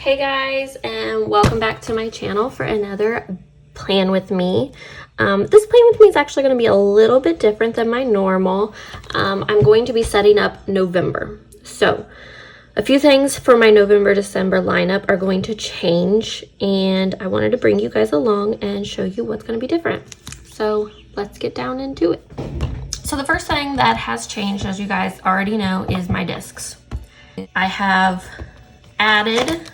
Hey guys, and welcome back to my channel for another plan with me. This plan with me is actually going to be a little bit different than my normal. I'm going to be setting up November. So a few things for my November-December lineup are going to change, and I wanted to bring you guys along and show you what's going to be different. So let's get down into it. So the first thing that has changed, as you guys already know, is my discs. I have added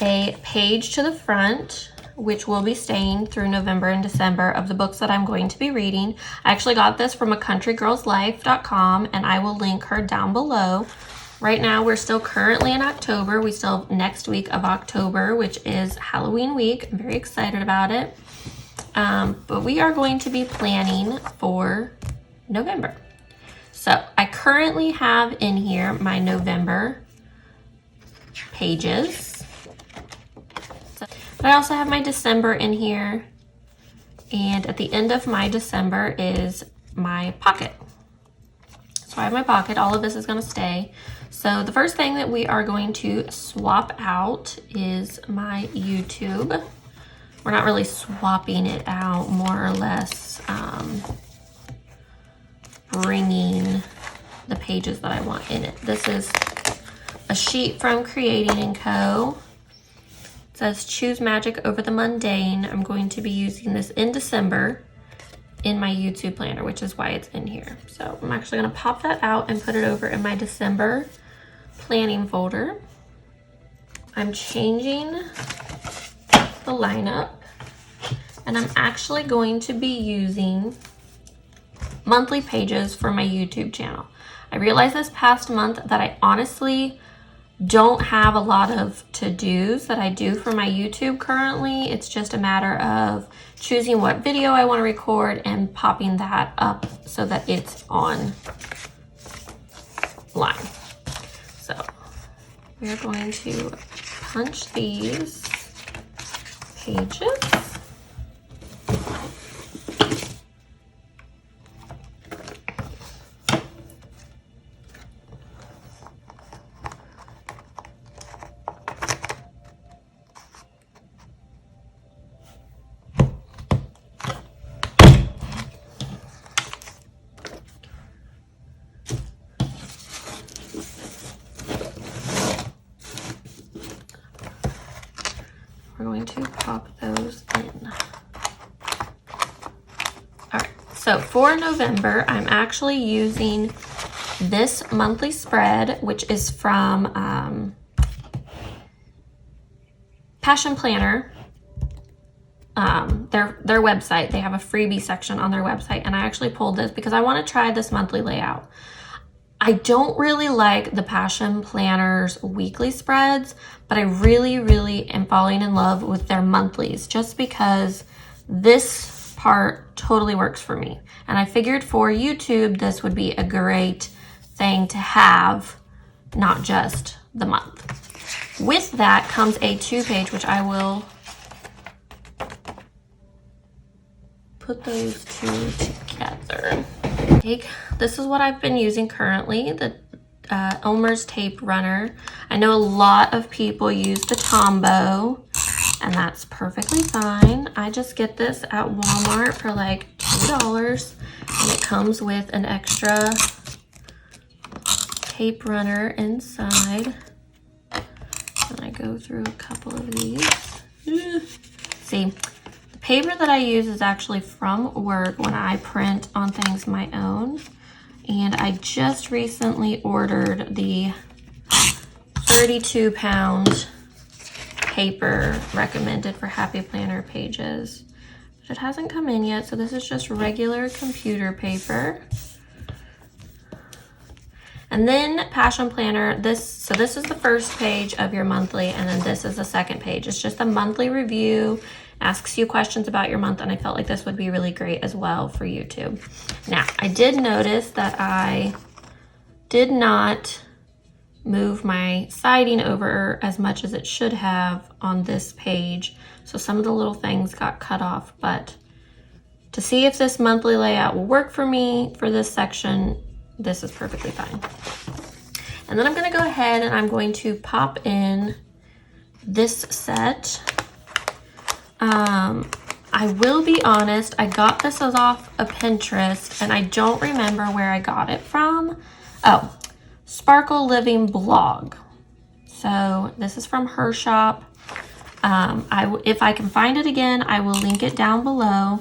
a page to the front, which will be staying through November and December of the books that I'm going to be reading. I actually got this from acountrygirlslife.com, and I will link her down below. Right now, we're still currently in October. We still have next week of October, which is Halloween week. I'm very excited about it. But we are going to be planning for November. So I currently have in here my November pages. But I also have my December in here, and at the end of my December is my pocket. So I have my pocket. All of this is going to stay. So the first thing that we are going to swap out is my YouTube. We're not really swapping it out, more or less bringing the pages that I want in it. This is a sheet from Creating & Co. It says choose magic over the mundane. I'm going to be using this in December in my YouTube planner, which is why it's in here. So I'm actually going to pop that out and put it over in my December planning folder. I'm changing the lineup, and I'm actually going to be using monthly pages for my YouTube channel. I realized this past month that I honestly don't have a lot of to-dos that I do for my YouTube currently. It's just a matter of choosing what video I want to record and popping that up so that it's on line. So we're going to punch these pages. We're going to pop those in. All right, so for November, I'm actually using this monthly spread, which is from Passion Planner, their website. They have a freebie section on their website, and I actually pulled this because I want to try this monthly layout. I don't really like the Passion Planner's weekly spreads, but I really am falling in love with their monthlies just because this part totally works for me. And I figured for YouTube, this would be a great thing to have, not just the month. With that comes a 2-page, which I will put those two together. This is what I've been using currently, the Elmer's tape runner. I know a lot of people use the Tombow, and that's perfectly fine. I just get this at Walmart for like $2, and it comes with an extra tape runner inside. And I go through a couple of these. See, the paper that I use is actually from work when I print on things my own. And I just recently ordered the 32-pound paper recommended for Happy Planner pages. But it hasn't come in yet, so this is just regular computer paper. And then Passion Planner, this is the first page of your monthly, and then this is the second page. It's just a monthly review, asks you questions about your month, and I felt like this would be really great as well for YouTube. Now, I did notice that I did not move my siding over as much as it should have on this page, so some of the little things got cut off, but to see if this monthly layout will work for me for this section, this is perfectly fine. And then I'm going to go ahead and I'm going to pop in this set. I will be honest, I got this as off of Pinterest and I don't remember where I got it from. Oh, Sparkle Living Blog. So this is from her shop. If I can find it again, I will link it down below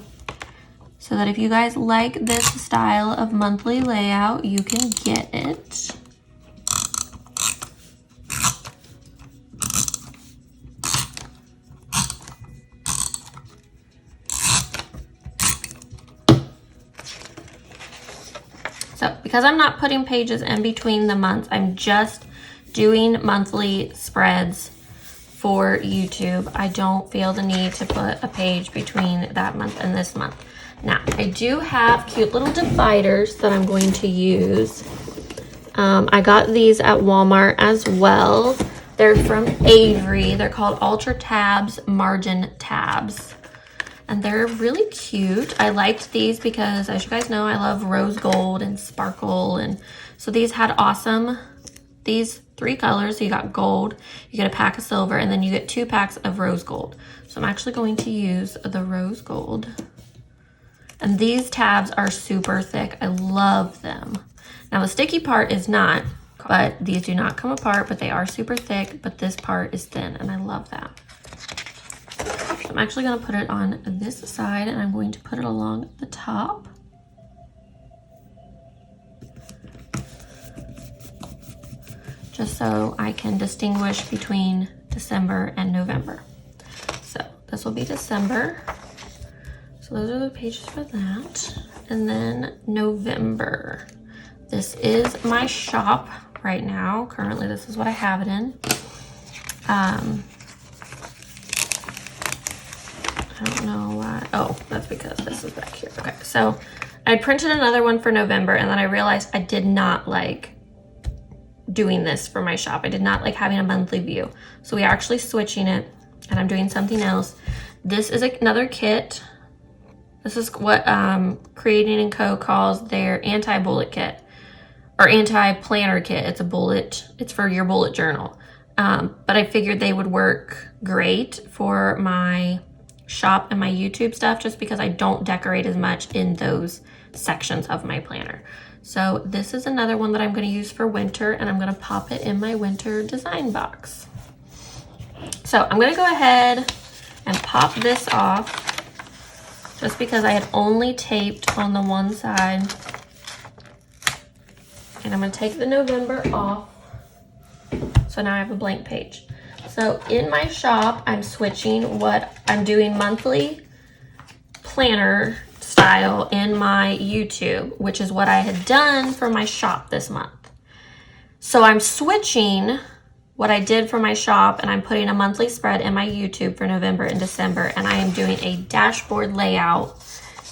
so that if you guys like this style of monthly layout, you can get it. So because I'm not putting pages in between the months, I'm just doing monthly spreads for YouTube. I don't feel the need to put a page between that month and this month. Now, I do have cute little dividers that I'm going to use. I got these at Walmart as well. They're from Avery. They're called Ultra Tabs Margin Tabs. And they're really cute. I liked these because, as you guys know, I love rose gold and sparkle. And so these had these 3 colors. So you got gold, you get a pack of silver, and then you get 2 packs of rose gold. So I'm actually going to use the rose gold. And these tabs are super thick. I love them. Now the sticky part is not, but these do not come apart, but they are super thick, but this part is thin, and I love that. So I'm actually going to put it on this side, and I'm going to put it along the top. Just so I can distinguish between December and November. So this will be December. So those are the pages for that. And then November. This is my shop right now. Currently, this is what I have it in. I don't know why. Oh, that's because this is back here. Okay, so I printed another one for November, and then I realized I did not like doing this for my shop. I did not like having a monthly view. So we are actually switching it, and I'm doing something else. This is another kit. This is what Creating & Co. calls their anti-bullet kit, or anti-planner kit. It's a bullet, it's for your bullet journal. But I figured they would work great for my shop and my YouTube stuff, just because I don't decorate as much in those sections of my planner. So this is another one that I'm going to use for winter, and I'm going to pop it in my winter design box. So I'm going to go ahead and pop this off, just because I had only taped on the one side. And I'm going to take the November off. So now I have a blank page. So in my shop, I'm switching what I'm doing monthly planner style in my YouTube, which is what I had done for my shop this month. So I'm switching what I did for my shop, and I'm putting a monthly spread in my YouTube for November and December, and I am doing a dashboard layout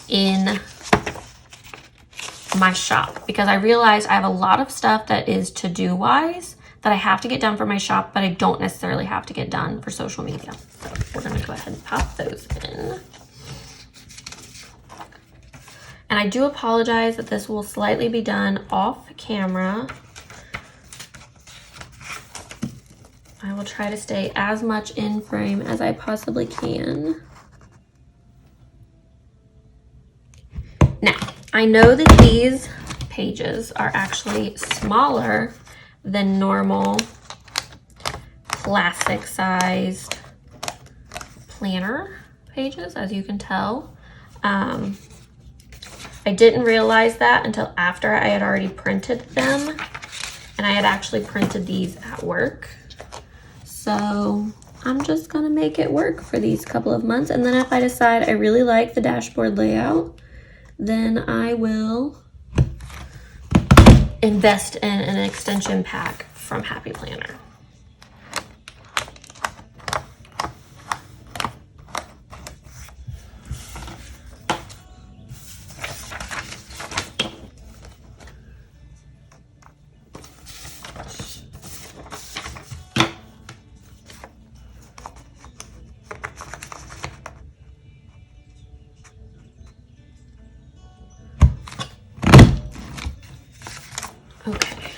in my shop, because I realized I have a lot of stuff that is to-do wise that I have to get done for my shop, but I don't necessarily have to get done for social media. So we're gonna go ahead and pop those in. And I do apologize that this will slightly be done off camera. I will try to stay as much in frame as I possibly can. Now, I know that these pages are actually smaller than normal classic sized planner pages, as you can tell. I didn't realize that until after I had already printed them, and I had actually printed these at work. So I'm just gonna make it work for these couple of months, and then if I decide I really like the dashboard layout, then I will invest in an extension pack from Happy Planner. Okay.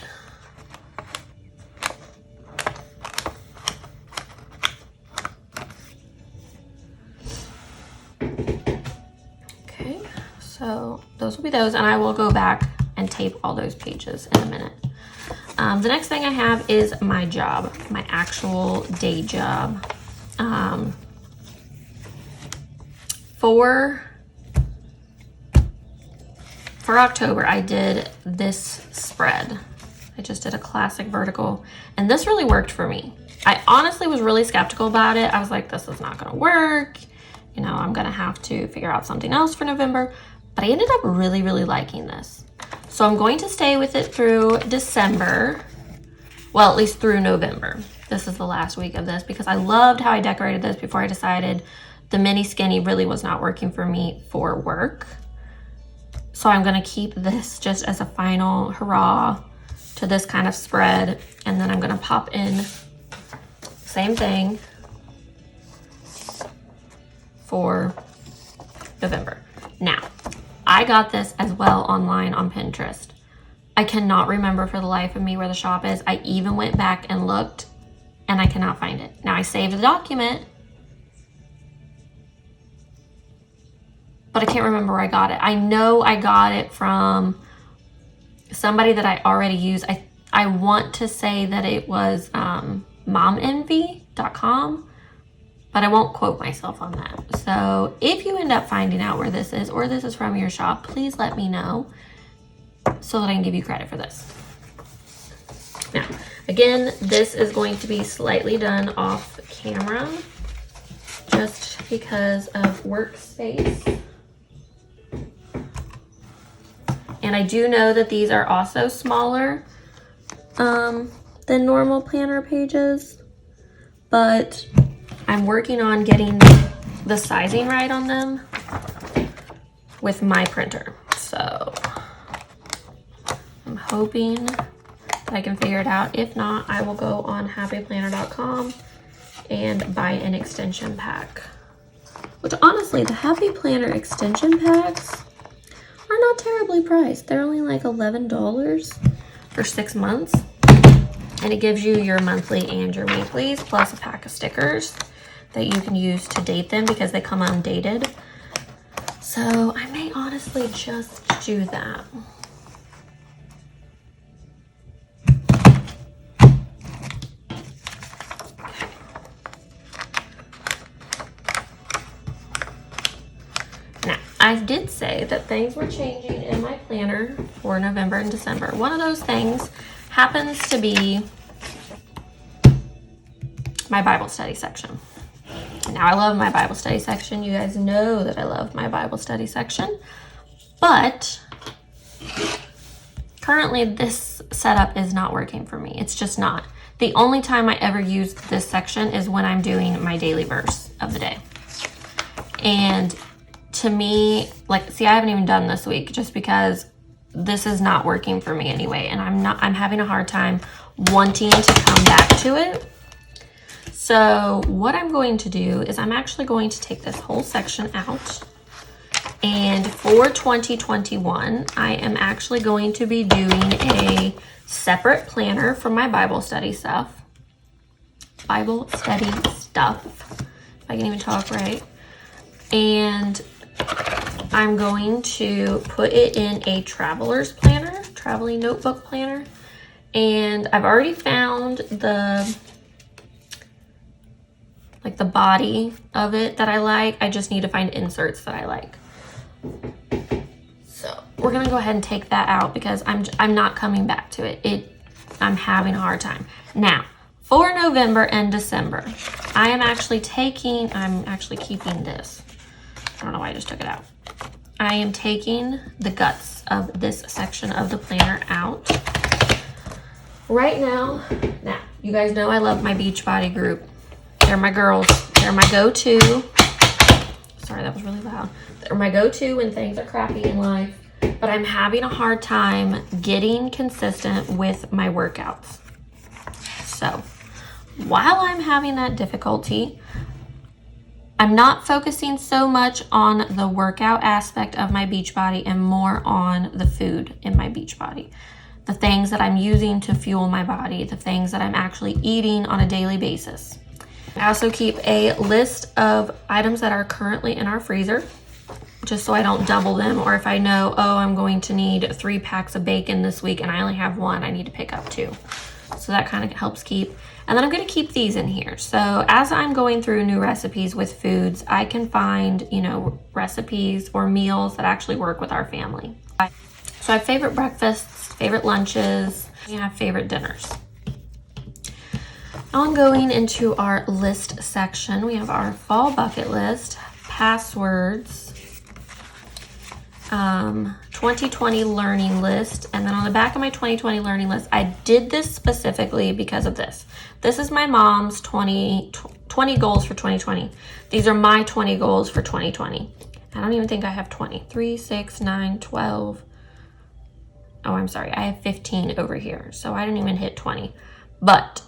So those will be those, and I will go back and tape all those pages in a minute. The next thing I have is my job, my actual day job. For October, I did this spread. I just did a classic vertical, and this really worked for me. I honestly was really skeptical about it. I was like, this is not gonna work. You know, I'm gonna have to figure out something else for November, but I ended up really, really liking this. So I'm going to stay with it through December, well, at least through November. This is the last week of this because I loved how I decorated this before I decided the mini skinny really was not working for me for work. So I'm gonna keep this just as a final hurrah to this kind of spread. And then I'm gonna pop in same thing for November. Now, I got this as well online on Pinterest. I cannot remember for the life of me where the shop is. I even went back and looked and I cannot find it. Now I saved the document, but I can't remember where I got it. I know I got it from somebody that I already use. I want to say that it was momenvy.com, but I won't quote myself on that. So if you end up finding out where this is or this is from your shop, please let me know so that I can give you credit for this. Now, again, this is going to be slightly done off camera just because of workspace. And I do know that these are also smaller than normal planner pages, but I'm working on getting the sizing right on them with my printer. So I'm hoping that I can figure it out. If not, I will go on happyplanner.com and buy an extension pack. Which honestly, the Happy Planner extension packs are not terribly priced. They're only like $11 for 6 months. And it gives you your monthly and your weeklies, plus a pack of stickers that you can use to date them because they come undated. So I may honestly just do that. Now, I did say that things were changing in my planner for November and December. One of those things happens to be my Bible study section. Now, I love my Bible study section. You guys know that I love my Bible study section, but currently this setup is not working for me. It's just not. The only time I ever use this section is when I'm doing my daily verse of the day. And to me, like, see, I haven't even done this week just because this is not working for me anyway, and I'm having a hard time wanting to come back to it. So what I'm going to do is I'm actually going to take this whole section out, and for 2021 I am actually going to be doing a separate planner for my Bible study stuff. If I can even talk right. And I'm going to put it in a traveling notebook planner. And I've already found the body of it that I like. I just need to find inserts that I like. So we're gonna go ahead and take that out because I'm not coming back to it. I'm having a hard time. Now, for November and December, I'm actually keeping this. I don't know why I just took it out. I am taking the guts of this section of the planner out. Right now, you guys know I love my Beachbody group. They're my girls. They're my go-to. Sorry, that was really loud. They're my go-to when things are crappy in life, but I'm having a hard time getting consistent with my workouts. So while I'm having that difficulty, I'm not focusing so much on the workout aspect of my Beachbody and more on the food in my Beachbody. The things that I'm using to fuel my body, the things that I'm actually eating on a daily basis. I also keep a list of items that are currently in our freezer. just so I don't double them, or if I know, oh, I'm going to need 3 packs of bacon this week and I only have 1, I need to pick up 2. So that kind of helps keep. And then I'm going to keep these in here. So as I'm going through new recipes with foods, I can find, you know, recipes or meals that actually work with our family. So I have favorite breakfasts, favorite lunches, and I have favorite dinners. Now I'm going into our list section. We have our fall bucket list, passwords, 2020 learning list, and then on the back of my 2020 learning list, I did this specifically because of this. This is my mom's 20 goals for 2020. These are my 20 goals for 2020. I don't even think I have 20. 3, 6, 9, 12. Oh, I'm sorry. I have 15 over here. So I didn't even hit 20. But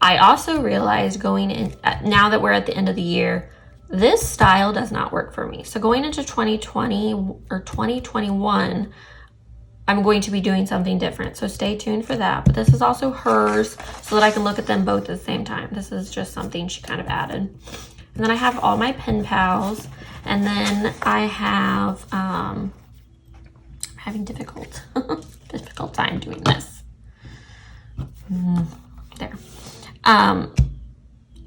I also realized going in, now that we're at the end of the year, this style does not work for me. So going into 2020 or 2021, I'm going to be doing something different. So stay tuned for that. But this is also hers so that I can look at them both at the same time. This is just something she kind of added. And then I have all my pen pals. And then I have, I'm having difficult time doing this. There.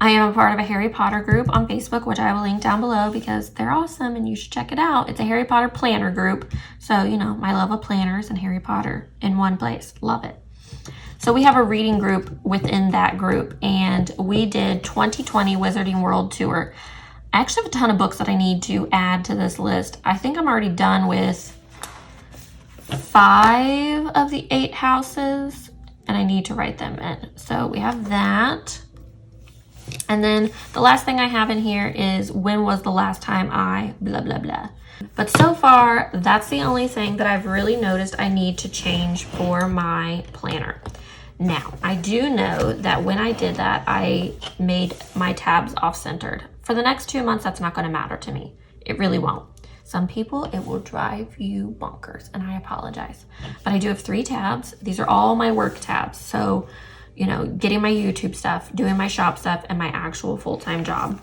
I am a part of a Harry Potter group on Facebook, which I will link down below because they're awesome and you should check it out. It's a Harry Potter planner group. So, you know, my love of planners and Harry Potter in one place. Love it. So we have a reading group within that group, and we did 2020 Wizarding World Tour. I actually have a ton of books that I need to add to this list. I think I'm already done with 5 of the 8 houses, and I need to write them in. So we have that. And then the last thing I have in here is when was the last time I blah, blah, blah. But so far, that's the only thing that I've really noticed I need to change for my planner. Now, I do know that when I did that, I made my tabs off-centered. For the next 2 months, that's not going to matter to me. It really won't. Some people, it will drive you bonkers, and I apologize. But I do have 3 tabs. These are all my work tabs. So, you know, getting my YouTube stuff, doing my shop stuff, and my actual full-time job.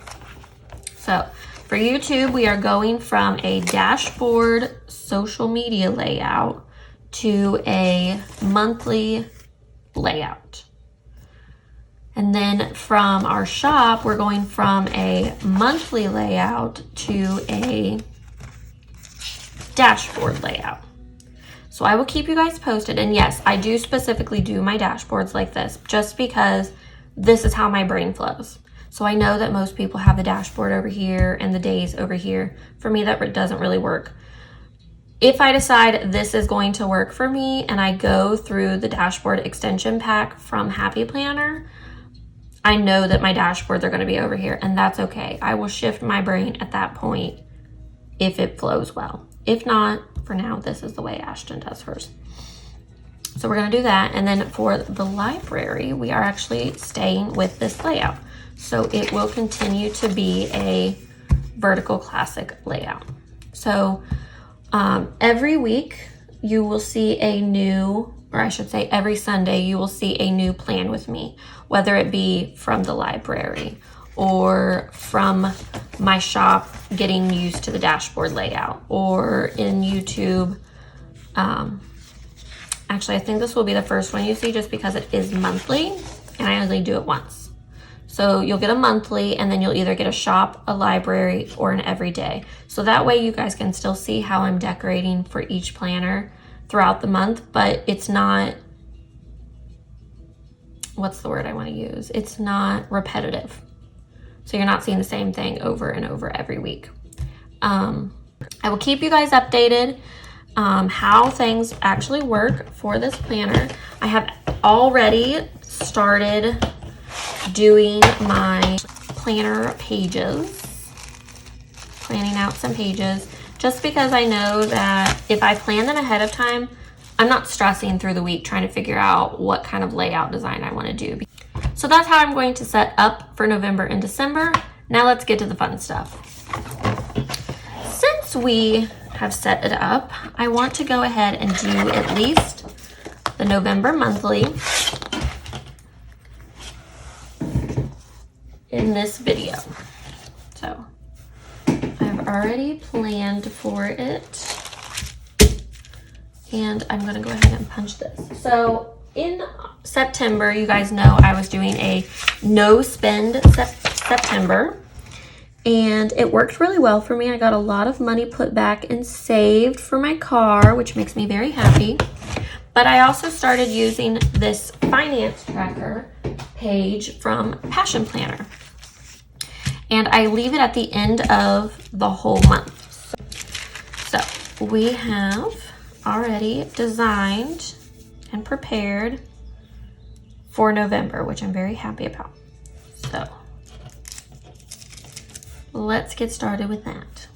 So for YouTube, we are going from a dashboard social media layout to a monthly layout. And then from our shop, we're going from a monthly layout to a dashboard layout. So I will keep you guys posted. And yes, I do specifically do my dashboards like this just because this is how my brain flows. So I know that most people have the dashboard over here and the days over here. For me, that doesn't really work. If I decide this is going to work for me and I go through the dashboard extension pack from Happy Planner, I know that my dashboards are going to be over here, and that's okay. I will shift my brain at that point if it flows well. If not, for now, this is the way Ashton does hers. So we're going to do that. And then for the library, we are actually staying with this layout. So it will continue to be a vertical classic layout. So every week you will see a new, or I should say every Sunday, you will see a new plan with me, whether it be from the library or from my shop getting used to the dashboard layout, or in YouTube. Actually, I think this will be the first one you see just because it is monthly and I only do it once. So you'll get a monthly, and then you'll either get a shop, a library, or an everyday. So that way you guys can still see how I'm decorating for each planner throughout the month, but it's not, what's the word I want to use? It's not repetitive. So you're not seeing the same thing over and over every week. I will keep you guys updated how things actually work for this planner. I have already started doing my planner pages, planning out some pages, just because I know that if I plan them ahead of time, I'm not stressing through the week trying to figure out what kind of layout design I want to do. So that's how I'm going to set up for November and December. Now let's get to the fun stuff. Since we have set it up, I want to go ahead and do at least the November monthly in this video. So I've already planned for it. And I'm gonna go ahead and punch this. So in September, you guys know I was doing a no spend September, and it worked really well for me. I got a lot of money put back and saved for my car, which makes me very happy. But I also started using this finance tracker page from Passion Planner. And I leave it at the end of the whole month. So we have already designed and prepared for November, which I'm very happy about. So let's get started with that.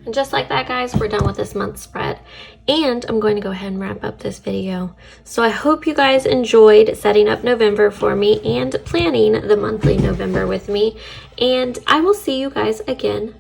And just like that, guys, we're done with this month's spread. And I'm going to go ahead and wrap up this video. So I hope you guys enjoyed setting up November for me and planning the monthly November with me. And I will see you guys again